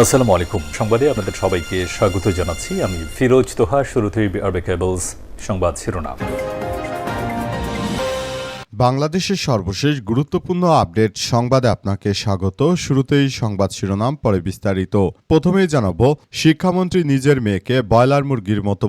আসসালামু আলাইকুম। সংবাদে আপনাদের সবাইকে স্বাগত জানাচ্ছি। আমি ফিরোজ তোহা। শুরুতেই আরবে কেবলস সংবাদ শিরোনাম। বাংলাদেশের সর্বশেষ গুরুত্বপূর্ণ আপডেট সংবাদে আপনাকে স্বাগত। শুরুতেই সংবাদ শিরোনাম, পরে বিস্তারিত। প্রথমেই জানাবো, শিক্ষামন্ত্রী নিজের মেয়েকে ব্রয়লার মুরগির মতো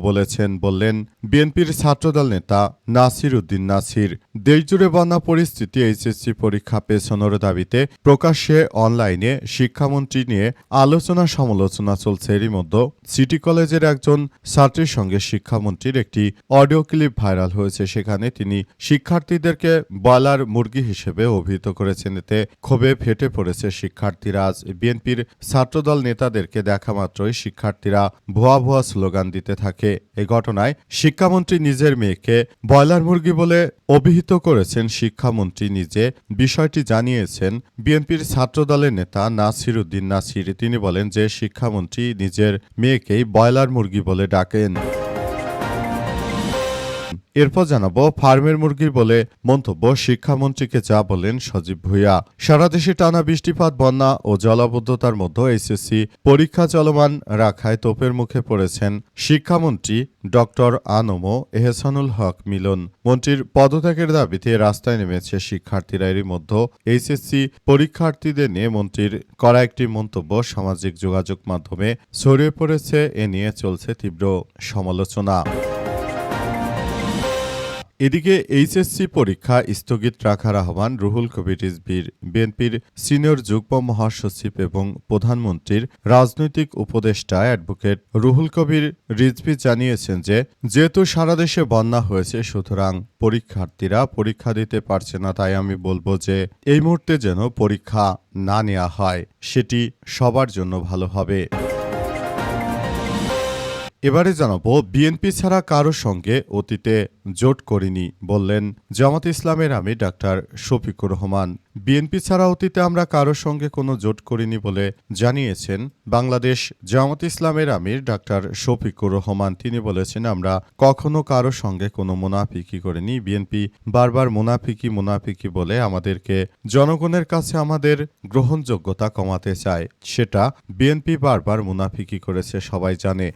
বললেন বিএনপির ছাত্রদল নেতা নাসির উদ্দিন নাসির। দেশজুড়ে বন্যা পরিস্থিতি, এইচএসসি পরীক্ষা পেছানোর দাবিতে প্রকাশ্যে অনলাইনে শিক্ষামন্ত্রী নিয়ে আলোচনা সমালোচনা চলছে। এরই মধ্যে সিটি কলেজের একজন ছাত্রীর সঙ্গে শিক্ষামন্ত্রীর একটি অডিও ক্লিপ ভাইরাল হয়েছে। সেখানে তিনি শিক্ষার্থীদেরকে ব্রয়লার মুরগি হিসেবে অভিহিত করেছেন। এতে ক্ষোভে ফেটে পড়েছে শিক্ষার্থীরা। আজ বিএনপির ছাত্রদল নেতাদেরকে দেখা মাত্রই শিক্ষার্থীরা ভুয়া ভুয়া স্লোগান দিতে থাকে। এই ঘটনায় শিক্ষামন্ত্রী নিজের মেয়েকে ব্রয়লার মুরগি বলে অভিহিত করেছেন। শিক্ষামন্ত্রী নিজে বিষয়টি জানিয়েছেন বিএনপির ছাত্রদলের নেতা নাসির উদ্দিন নাসির। তিনি বলেন যে শিক্ষামন্ত্রী নিজের মেয়েকেই ব্রয়লার মুরগি বলে ডাকেন। এরপর জানাবো, ফার্মের মুরগির বলে মন্তব্য শিক্ষামন্ত্রীকে যা বলেন সজীব ভুঁইয়া। সারা দেশে টানা বৃষ্টিপাত, বন্যা ও জলাবদ্ধতার মধ্যে এইচএসসি পরীক্ষা চলমান রাখায় তোপের মুখে পড়েছেন শিক্ষামন্ত্রী ডক্টর আনম এহসানুল হক মিলন। মন্ত্রীর পদত্যাগের দাবিতে রাস্তায় নেমেছে শিক্ষার্থীরা। এরই মধ্যে এইচএসসি পরীক্ষার্থীদের নিয়ে মন্ত্রীর করা একটি মন্তব্য সামাজিক যোগাযোগ মাধ্যমে ছড়িয়ে পড়েছে। এ নিয়ে চলছে তীব্র সমালোচনা। এদিকে এইচএসসি পরীক্ষা স্থগিত রাখার আহ্বান রুহুল কবির রিজভীর। বিএনপির সিনিয়র যুগ্ম মহাসচিব এবং প্রধানমন্ত্রীর রাজনৈতিক উপদেষ্টা অ্যাডভোকেট রুহুল কবির রিজভী জানিয়েছেন যে যেহেতু সারা দেশে বন্যা হয়েছে, সুতরাং পরীক্ষার্থীরা পরীক্ষা দিতে পারছে না। তাই আমি বলবো যে এই মুহূর্তে যেন পরীক্ষা না নেওয়া হয়, সেটি সবার জন্য ভালো হবে। এবারে জানাবো, বিএনপি ছাড়া কারো সঙ্গে অতীতে জোট করিনি বললেন জামাত ইসলামের আমির ডাক্তার শফিকুর রহমান। বিএনপি ছাড়া অতীতে আমরা কারো সঙ্গে কোনো জোট করিনি বলে জানিয়েছেন বাংলাদেশ জামাত ইসলামের আমির ডাক্তার শফিকুর রহমান। তিনি বলেছেন, আমরা কখনো কারো সঙ্গে কোনো মুনাফিকি করিনি। বিএনপি বারবার মুনাফিকি বলে আমাদেরকে জনগণের কাছে আমাদের গ্রহণযোগ্যতা কমাতে চায়। সেটা বিএনপি বারবার মুনাফিকি করেছে, সবাই জানে।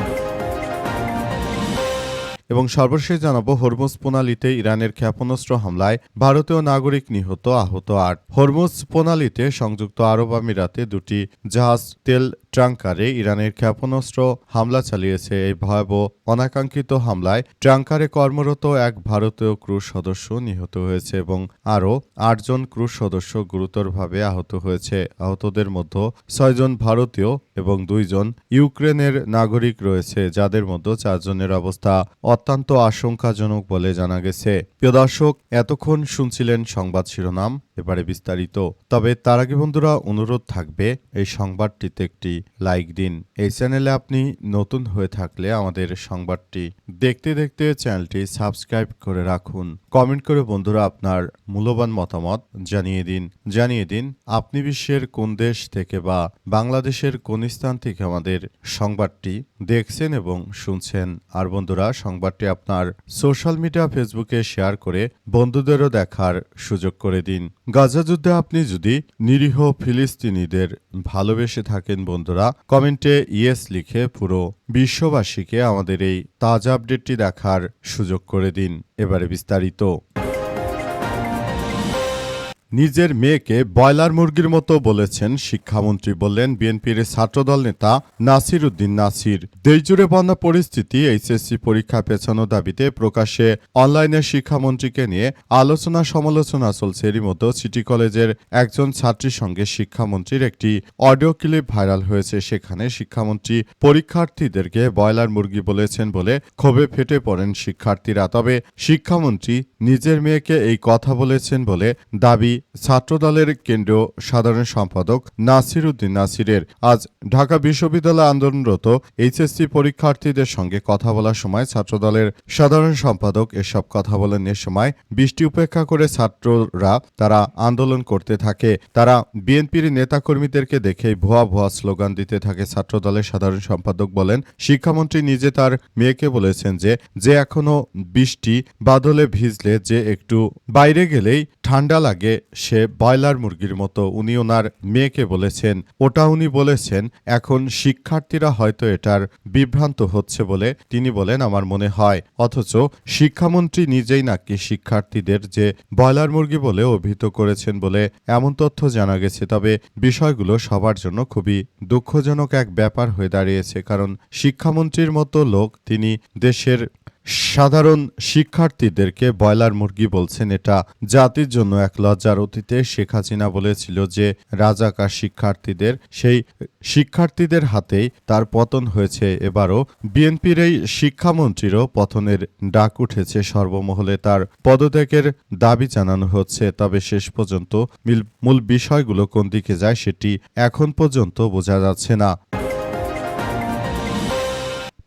এবং সর্বশেষ জানাবো, হরমুজ প্রণালীতে ইরানের ক্ষেপণাস্ত্র হামলায় ভারতীয় নাগরিক নিহত, আহত ৮। হরমুজ প্রণালীতে সংযুক্ত আরব আমিরাতে দুটি জাহাজ তেল ট্রাঙ্কারে ইরানের ক্ষেপণাস্ত্র হামলা চালিয়েছে। এই ভয়াবহ অনাকাঙ্ক্ষিত হামলায় ট্রাঙ্কারে কর্মরত এক ভারতীয় ক্রু সদস্য নিহত হয়েছে এবং আরও ৮ জন ক্রু সদস্য গুরুতরভাবে আহত হয়েছে। আহতদের মধ্যে ৬ জন ভারতীয় এবং ২ জন ইউক্রেনের নাগরিক রয়েছে, যাদের মধ্যে ৪ জনের অবস্থা অত্যন্ত আশঙ্কাজনক বলে জানা গেছে। প্রিয় দর্শক, এতক্ষণ শুনছিলেন সংবাদ শিরোনাম, এবারে বিস্তারিত। তবে তার আগে বন্ধুরা, অনুরোধ থাকবে এই সংবাদটিতে একটি লাইক দিন। এই চ্যানেলে আপনি নতুন হয়ে থাকলে আমাদের সংবাদটি দেখতে দেখতে চ্যানেলটি সাবস্ক্রাইব করে রাখুন। কমেন্ট করে বন্ধুরা আপনার মূল্যবান মতামত জানিয়ে দিন আপনি বিশ্বের কোন দেশ থেকে বা বাংলাদেশের কোন স্থান থেকে আমাদের সংবাদটি দেখছেন এবং শুনছেন। আর বন্ধুরা, সংবাদটি আপনার সোশ্যাল মিডিয়া ফেসবুকে শেয়ার করে বন্ধুদেরও দেখার সুযোগ করে দিন। গাজা যুদ্ধে আপনি যদি নিরীহ ফিলিস্তিনিদের ভালোবেসে থাকেন বন্ধুরা, কমেন্টে ইয়েস লিখে পুরো বিশ্ববাসীকে আমাদের এই তাজা আপডেটটি দেখার সুযোগ করে দিন। এবারে বিস্তারিত। নিজের মেয়েকে ব্রয়লার মুরগির মতো বলেছেন শিক্ষামন্ত্রী, বললেন বিএনপির ছাত্রদল নেতা নাসির উদ্দিন নাসির। দেশজুড়ে বন্যা পরিস্থিতি, এইচএসসি পরীক্ষা পেছানোর দাবিতে প্রকাশ্যে অনলাইনে শিক্ষামন্ত্রীকে নিয়ে আলোচনা সমালোচনা চলছে। এরই মধ্যে সিটি কলেজের একজন ছাত্রীর সঙ্গে শিক্ষামন্ত্রীর একটি অডিও ক্লিপ ভাইরাল হয়েছে। সেখানে শিক্ষামন্ত্রী পরীক্ষার্থীদেরকে ব্রয়লার মুরগি বলেছেন বলে ক্ষোভে ফেটে পড়েন শিক্ষার্থীরা। তবে শিক্ষামন্ত্রী নিজের মেয়েকে এই কথা বলেছেন বলে দাবি ছাত্রদলের কেন্দ্রীয় সাধারণ সম্পাদক নাসির উদ্দিন নাসিরের। আজ ঢাকা বিশ্ববিদ্যালয়ে আন্দোলনরত এইচএসসি পরীক্ষার্থীদের সঙ্গে কথা বলার সময় ছাত্রদলের সাধারণ সম্পাদক এসব কথা বলেন। এ সময় বৃষ্টি উপেক্ষা করে ছাত্ররা তারা আন্দোলন করতে থাকে। তারা বিএনপির নেতাকর্মীদেরকে দেখেই ভুয়া ভুয়া স্লোগান দিতে থাকে। ছাত্রদলের সাধারণ সম্পাদক বলেন, শিক্ষামন্ত্রী নিজে তার মেয়েকে বলেছেন যে এখনো বৃষ্টি বাদলে ভিজলে যে একটু বাইরে গেলেই ঠান্ডা লাগে, সে ব্রয়লার মুরগির মতো। উনি ওনার মেয়েকে বলেছেন, ওটা উনি বলেছেন। এখন শিক্ষার্থীরা হয়তো এটার বিভ্রান্ত হচ্ছে বলে তিনি বলেন আমার মনে হয়। অথচ শিক্ষামন্ত্রী নিজেই নাকি শিক্ষার্থীদের যে ব্রয়লার মুরগি বলে অভিহিত করেছেন বলে এমন তথ্য জানা গেছে। তবে বিষয়গুলো সবার জন্য খুবই দুঃখজনক এক ব্যাপার হয়ে দাঁড়িয়েছে, কারণ শিক্ষামন্ত্রীর মতো লোক তিনি দেশের সাধারণ শিক্ষার্থীদেরকে ব্রয়লার মুরগি বলছেন। এটা জাতির জন্য এক লজ্জার। অতীতে শেখ হাসিনা বলেছিল যে রাজাকার শিক্ষার্থীদের, সেই শিক্ষার্থীদের হাতেই তার পতন হয়েছে। এবারও বিএনপির এই শিক্ষামন্ত্রীরও পতনের ডাক উঠেছে। সর্বমহলে তার পদত্যাগের দাবি জানানো হচ্ছে। তবে শেষ পর্যন্ত মূল বিষয়গুলো কোন দিকে যায় সেটি এখন পর্যন্ত বোঝা যাচ্ছে না।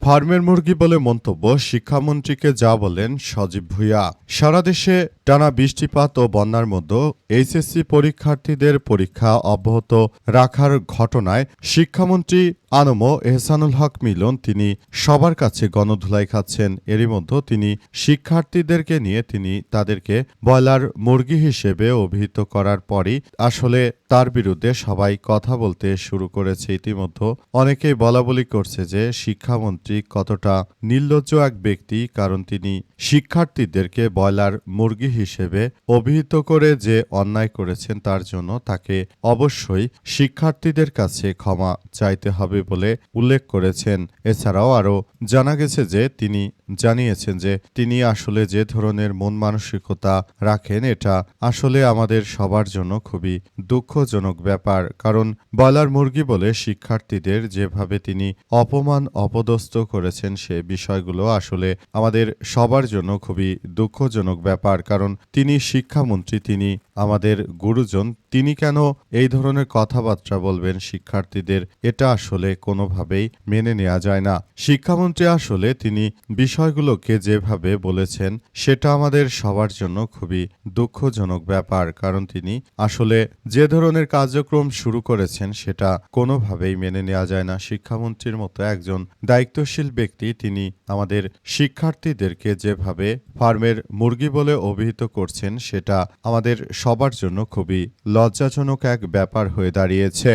ফার্মের মুরগি বলে মন্তব্য, শিক্ষামন্ত্রীকে যা বলেন সজীব ভুঁইয়া। সারা দেশে টানা বৃষ্টিপাত ও বন্যার মধ্যে এইচএসসি পরীক্ষার্থীদের পরীক্ষা অব্যাহত রাখার ঘটনায় শিক্ষামন্ত্রী আনম এহসানুল হক মিলন তিনি সবার কাছে গণধুলাই খাচ্ছেন। এরই মধ্যে তিনি শিক্ষার্থীদেরকে নিয়ে তিনি তাদেরকে ব্রয়লার মুরগি হিসেবে অভিহিত করার পরই আসলে তার বিরুদ্ধে সবাই কথা বলতে শুরু করেছে। ইতিমধ্যে অনেকেই বলাবলি করছে যে শিক্ষামন্ত্রী কতটা নির্লজ্জ এক ব্যক্তি, কারণ তিনি শিক্ষার্থীদেরকে ব্রয়লার মুরগি হিসেবে অভিহিত করে যে অন্যায় করেছেন তার জন্য তাকে অবশ্যই শিক্ষার্থীদের কাছে ক্ষমা চাইতে হবে বলে উল্লেখ করেছেন। এছাড়াও আরও জানা গেছে যে তিনি জানিয়েছেন যে তিনি আসলে যে ধরনের মন মানসিকতা রাখেন এটা আসলে আমাদের সবার জন্য খুবই দুঃখজনক ব্যাপার। কারণ ব্রয়লার মুরগি বলে শিক্ষার্থীদের যেভাবে তিনি অপমান অপদস্থ করেছেন সে বিষয়গুলো আসলে আমাদের সবার জন্য খুবই দুঃখজনক ব্যাপার। কারণ তিনি শিক্ষামন্ত্রী, তিনি আমাদের গুরুজন, তিনি কেন এই ধরনের কথাবার্তা বলবেন শিক্ষার্থীদের? এটা আসলে কোনোভাবেই মেনে নেওয়া যায় না। শিক্ষামন্ত্রী আসলে তিনি বিষয়গুলোকে যেভাবে বলেছেন সেটা আমাদের সবার জন্য খুবই দুঃখজনক ব্যাপার। কারণ তিনি আসলে যে ধরনের কার্যক্রম শুরু করেছেন সেটা কোনোভাবেই মেনে নেওয়া যায় না। শিক্ষামন্ত্রীর মতো একজন দায়িত্বশীল ব্যক্তি তিনি আমাদের শিক্ষার্থীদেরকে যেভাবে ফার্মের মুরগি বলে অভিহিত করছেন সেটা আমাদের সবার জন্য খুবই লজ্জাজনক এক ব্যাপার হয়ে দাঁড়িয়েছে।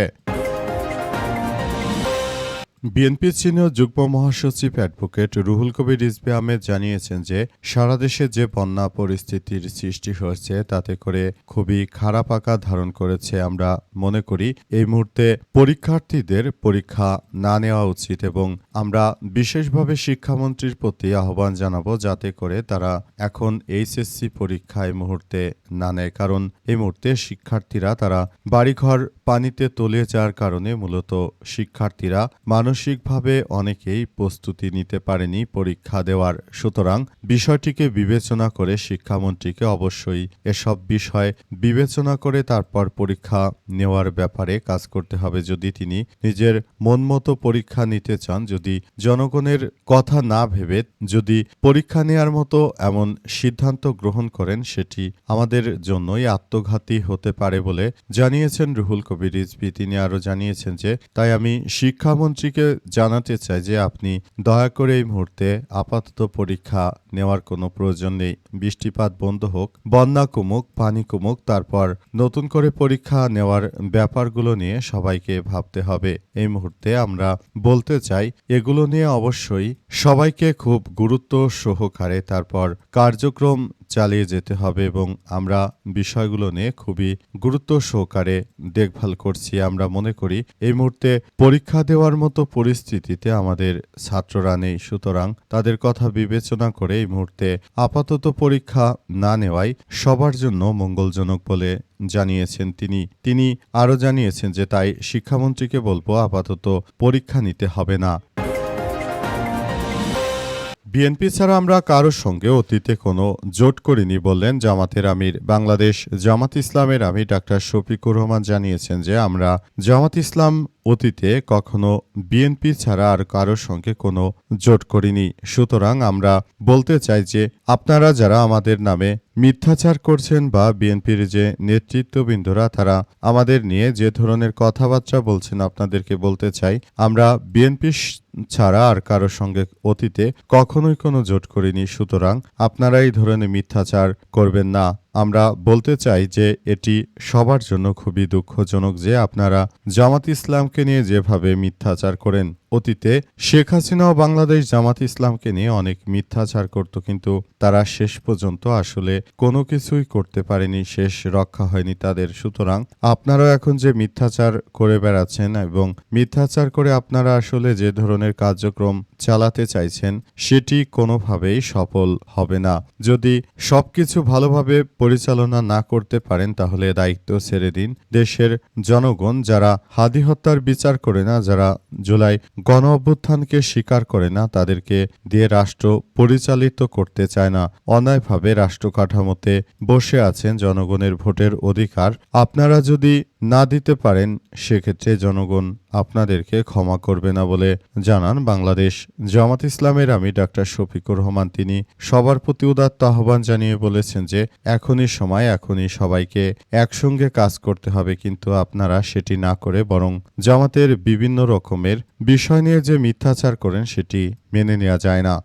বিএনপি সিনিয়র যুগ্ম মহাসচিব অ্যাডভোকেট রুহুল কবির রিজভী আহমেদ জানিয়েছেন যে সারা দেশে যে বন্যা পরিস্থিতির সৃষ্টি হয়েছে তাতে করে খুবই খারাপ আকার ধারণ করেছে। আমরা মনে করি এই মুহূর্তে পরীক্ষার্থীদের পরীক্ষা না নেওয়া উচিত এবং আমরা বিশেষভাবে শিক্ষামন্ত্রীর প্রতি আহ্বান জানাবো যাতে করে তারা এখন এইচএসসি পরীক্ষা এই মুহূর্তে না নেয়। কারণ এই মুহূর্তে শিক্ষার্থীরা তারা বাড়িঘর পানিতে তলিয়ে যাওয়ার কারণে মূলত শিক্ষার্থীরা মানসিকভাবে অনেকেই প্রস্তুতি নিতে পারেনি পরীক্ষা দেওয়ার। সুতরাং বিষয়টিকে বিবেচনা করে শিক্ষামন্ত্রীকে অবশ্যই এসব বিষয় বিবেচনা করে তারপর পরীক্ষা নেওয়ার ব্যাপারে কাজ করতে হবে। যদি তিনি নিজের মন মতো পরীক্ষা নিতে চান, যদি জনগণের কথা না ভেবে যদি পরীক্ষা নেওয়ার মতো এমন সিদ্ধান্ত গ্রহণ করেন সেটি আমাদের জন্যই আত্মঘাতী হতে পারে বলে জানিয়েছেন রুহুল কবির রিজভী। তিনি আরও জানিয়েছেন যে তাই আমি শিক্ষামন্ত্রীকে জানাতে চাই যে আপনি দয়া করে এই মুহূর্তে আপাতত পরীক্ষা নেওয়ার কোনো প্রয়োজন নেই। বৃষ্টিপাত বন্ধ হোক, বন্যা কমুক, পানি কমুক, তারপর নতুন করে পরীক্ষা নেওয়ার ব্যাপারগুলো নিয়ে সবাইকে ভাবতে হবে। এই মুহূর্তে আমরা বলতে চাই এগুলো নিয়ে অবশ্যই সবাইকে খুব গুরুত্ব সহকারে তারপর কার্যক্রম চালিয়ে যেতে হবে এবং আমরা বিষয়গুলো নিয়ে খুবই গুরুত্ব সহকারে দেখভাল করছি। আমরা মনে করি এই মুহূর্তে পরীক্ষা দেওয়ার মতো পরিস্থিতিতে আমাদের ছাত্ররা নেই। সুতরাং তাদের কথা বিবেচনা করে এই মুহূর্তে আপাতত পরীক্ষা না নেওয়াই সবার জন্য মঙ্গলজনক বলে জানিয়েছেন তিনি আরও জানিয়েছেন যে তাই শিক্ষামন্ত্রীকে বলবো আপাতত পরীক্ষা নিতে হবে না। বিএনপি ছাড়া আমরা কারোর সঙ্গে অতীতে কোনো জোট করিনি বললেন জামাতের আমির। বাংলাদেশ জামাত ইসলামের আমির ডাক্তার শফিকুর রহমান জানিয়েছেন যে আমরা জামাত ইসলাম অতীতে কখনো বিএনপি ছাড়া আর কারোর সঙ্গে কোনো জোট করিনি। সুতরাং আমরা বলতে চাই যে আপনারা যারা আমাদের নামে মিথ্যাচার করছেন বা বিএনপির যে নেতৃত্ববৃন্দরা তারা আমাদের নিয়ে যে ধরনের কথাবার্তা বলছেন আপনাদেরকে বলতে চাই আমরা বিএনপি ছাড়া আর কারোর সঙ্গে অতীতে কখনোই কোনো জোট করিনি। সুতরাং আপনারা এই ধরনের মিথ্যাচার করবেন না। আমরা বলতে চাই যে এটি সবার জন্য খুবই দুঃখজনক যে আপনারা জামাত ইসলামকে নিয়ে যেভাবে মিথ্যাচার করেন। অতীতে শেখ হাসিনাও বাংলাদেশ জামাত ইসলামকে নিয়ে অনেক মিথ্যাচার করত, কিন্তু তারা শেষ পর্যন্ত আসলে কোনো কিছুই করতে পারেনি, শেষ রক্ষা হয়নি তাদের। সুতরাং আপনারাও এখন যে মিথ্যাচার করে বেড়াচ্ছেন এবং মিথ্যাচার করে আপনারা আসলে যে ধরনের কার্যক্রম চালাতে চাইছেন সেটি কোনোভাবেই সফল হবে না। যদি সবকিছু ভালোভাবে পরিচালনা না করতে পারেন তাহলে দায়িত্ব ছেড়ে দিন। দেশের জনগণ যারা হাদি হত্যার বিচার করে না, যারা জুলাই গণ অভ্যুত্থানকে স্বীকার করে না, তাদেরকে দিয়ে রাষ্ট্র পরিচালিত করতে চায় না, অন্যায়ভাবে রাষ্ট্র কাঠামোতে বসে আছেন। জনগণের ভোটের অধিকার আপনারা যদি না দিতে পারেন সেক্ষেত্রে জনগণ আপনাদেরকে ক্ষমা করবে না বলে জানান বাংলাদেশ জামাত ইসলামের আমির ডাক্তার শফিকুর রহমান। তিনি সবার প্রতি উদাত্ত আহ্বান জানিয়ে বলেছেন যে এখনই সময়, এখনই সবাইকে একসঙ্গে কাজ করতে হবে, কিন্তু আপনারা সেটি না করে বরং জামাতের বিভিন্ন রকমের বিষয় নিয়ে যে মিথ্যাচার করেন সেটি মেনে নেওয়া যায় না।